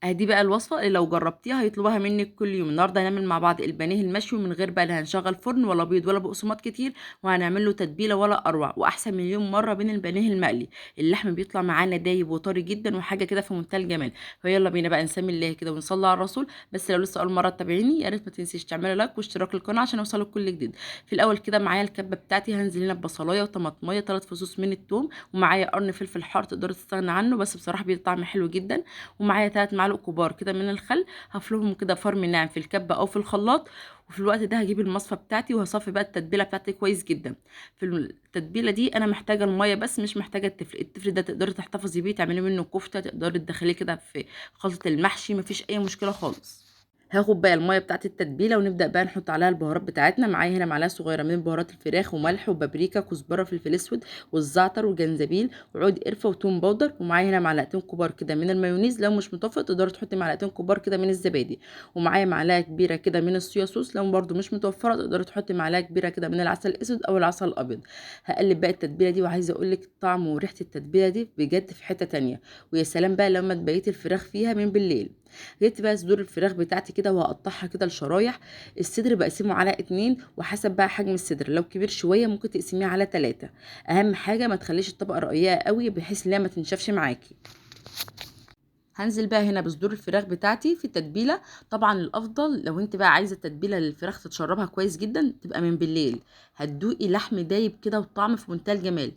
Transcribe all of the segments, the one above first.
دي بقى الوصفة اللي لو جربتيها هيطلبوها منك كل يوم. النهارده هنعمل مع بعض البانيه المشوي من غير بقى لا هنشغل فرن ولا بيض ولا بقسماط كتير، وهنعمل له تتبيله ولا اروع، واحسن مليون مره من البانيه المقلي. اللحم بيطلع معانا دايب وطري جدا وحاجه كده في منتهى الجمال. فيلا بينا بقى نسمي الله كده ونصلي على الرسول. بس لو لسه اول مره تتابعيني يا ريت ما تنسيش تعملي لايك واشتراك القناه عشان يوصلك كل جديد. في الاول كده معايا الكبه بتاعتي، هنزل هنا ببصلايه وطماطميه 3 فصوص من الثوم، ومعايا قرن فلفل حار تقدري تستغنى عنه بس بصراحه بيدي طعم حلو جدا، ومعايا 3 معالق كبار كده من الخل. هفرمهم كده فرم ناعم في الكبه او في الخلاط. وفي الوقت ده هجيب المصفى بتاعتي وهصفي بقى التتبيله بتاعتي كويس جدا. في التتبيله دي انا محتاجه الميه بس مش محتاجه التفل. التفل ده تقدري تحتفظي بيه تعملي منه كفته، تقدري تدخليه كده في خلطه المحشي، مفيش اي مشكله خالص. هاخد بقى الميه بتاعت التتبيله ونبدا بقى نحط عليها البهارات بتاعتنا. معايا هنا معلقه صغيره من بهارات الفراخ وملح وبابريكا كزبره فلفل اسود والزعتر وجنزبيل وعود قرفه وتوم باودر. ومعايا هنا معلقتين كبار كده من المايونيز، لو مش متوفر تقدري تحطي معلقتين كبار كده من الزبادي. ومعايا معلقه كبيره كده من الصويا صوص، لو برده مش متوفره تقدري تحطي معلقه كبيره كده من العسل الاسود او العسل الابيض. هقلب بقى التتبيله دي، وعايزه اقول لك طعم وريحه التتبيله دي بجد في حته تانية. ويا سلام بقى لما تبيت الفراخ فيها من بالليل. جبت بقى صدور الفراخ بتاعتي كده وهقطعها كده لشرايح. الصدر بقسمه على 2، وحسب بقى حجم الصدر، لو كبير شويه ممكن تقسميه على 3. اهم حاجه ما تخليش الطبقه رقيقه قوي بحيث ان هي ما تنشفش معاكي. هنزل بقى هنا بصدور الفراخ بتاعتي في التتبيله. طبعا الافضل لو انت بقى عايزه التتبيله للفراخ تتشربها كويس جدا تبقى من بالليل. هتدوقي لحم دايب كده وطعم في منتهى الجمال.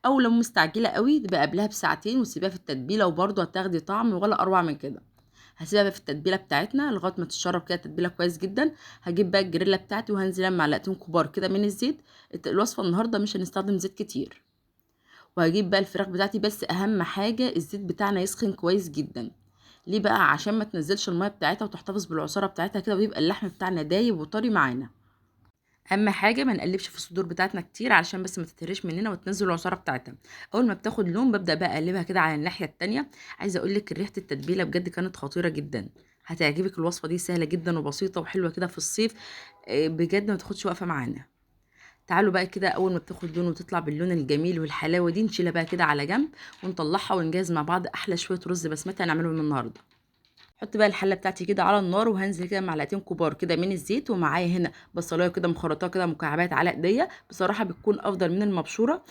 او لو مستعجله قوي تبقى قبلها بساعتين وسيبها في التتبيله وبرده هتاخدي طعم ولا اروع من كده. هسيبها بقى في التتبيله بتاعتنا لغايه ما تتشرب كده التتبيله كويس جدا. هجيب بقى الجريلا بتاعتي وهنزل معلقتين كبار كده من الزيت. الوصفه النهارده مش هنستخدم زيت كتير. وهجيب بقى الفراخ بتاعتي، بس اهم حاجه الزيت بتاعنا يسخن كويس جدا. ليه بقى؟ عشان ما تنزلش الميه بتاعتها وتحتفظ بالعصاره بتاعتها كده ويبقى اللحم بتاعنا دايب وطري معانا. اهم حاجه ما نقلبش في الصدور بتاعتنا كتير علشان بس ما تتهريش مننا وتنزل العصاره بتاعتها. اول ما بتاخد لون ببدا بقى اقلبها كده على الناحيه التانية. عايزه اقول لك ريحه التتبيله بجد كانت خطيره جدا. هتعجبك الوصفه دي، سهله جدا وبسيطه وحلوه كده في الصيف. بجد ما تاخدش وقفه معانا. تعالوا بقى كده اول ما بتاخد لون وتطلع باللون الجميل والحلاوه دي نشيلها بقى كده على جنب، ونطلعها ونجهز مع بعض احلى شويه رز بسمتي هنعملهم النهارده. حط بقى الحله بتاعتي كده على النار، وهنزل كده معلقتين كبار كده من الزيت، ومعايا هنا بصلايه كده مخرطاها كده مكعبات على ايديا، بصراحه بتكون افضل من المبشوره.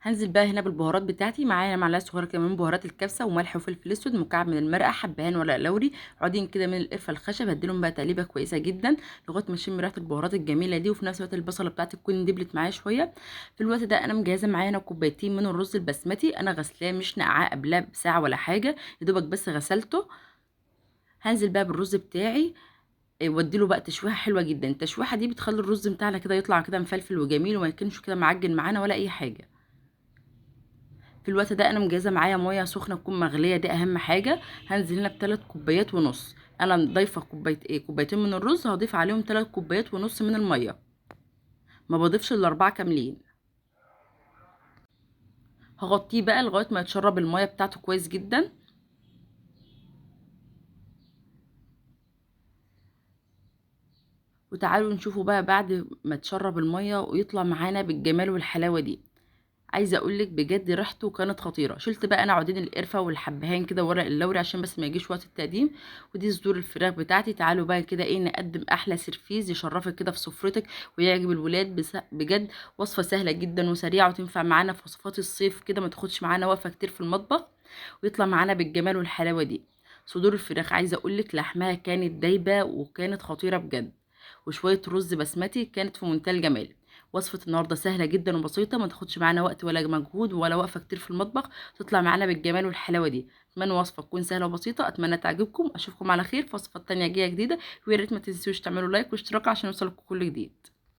هنزل بقى هنا بالبهارات بتاعتي. معايا معلقه صغيره كده من بهارات الكبسه وملح وفلفل اسود، مكعب من المرقه، حبهان ورق لوري، عودين كده من القرفه الخشب. هديلهم بقى تقليبه كويسه جدا لغايه ما اشم ريحه البهارات الجميله دي، وفي نفس الوقت البصله بتاعتي تكون دبلت معايا شويه. في الوقت ده انا مجهزه معايا هنا كوبايتين من الرز البسمتي، انا غسلاه مش نقعاه قبلها بساعه ولا حاجه، يا دوبك بس غسلته. هنزل بقى بالرز بتاعي، واديله بقى تشويحه حلوه جدا. التشويحه دي بتخلي الرز بتاعنا كده يطلع كده مفلفل وجميل وما يكونش كده معجن معانا ولا اي حاجه. في الوقت ده انا مجهزه معايا ميه سخنه تكون مغليه، دي اهم حاجه. هنزل هنا ب3 كوبايات ونص. انا ضايفه كوبايتين من الرز، هضيف عليهم 3 كوبايات ونص من الميه، ما بضيفش ال4 كاملين. هغطيه بقى لغايه ما يتشرب الميه بتاعته كويس جدا. وتعالوا نشوفوا بقى بعد ما تشرب الميه ويطلع معانا بالجمال والحلاوه دي. عايزه اقولك بجد ريحته كانت خطيره. شلت بقى انا عودين القرفه والحبهان كده ورق اللوري عشان بس ما يجيش وقت التقديم. ودي صدور الفراخ بتاعتي. تعالوا بقى كده ايه نقدم احلى سيرفيز يشرفك كده في سفرتك ويعجب الولاد. بجد وصفه سهله جدا وسريعه وتنفع معانا في وصفات الصيف كده، ما تاخدش معانا وقفه كتير في المطبخ، ويطلع معانا بالجمال والحلاوه دي. صدور الفراخ عايزه اقولك لحمها كانت دايبه وكانت خطيره بجد، وشويه رز بسمتي كانت في منتهى الجمال. وصفة النهاردة سهلة جدا وبسيطة، ما تاخدش معانا وقت ولا مجهود ولا وقفة كتير في المطبخ، تطلع معانا بالجمال والحلاوة دي. اتمنى وصفة تكون سهلة وبسيطة، اتمنى تعجبكم. اشوفكم على خير في وصفة تانية جاية جديدة، ويا ريت ما تنسوش تعملوا لايك واشتراك عشان يوصلكم كل جديد.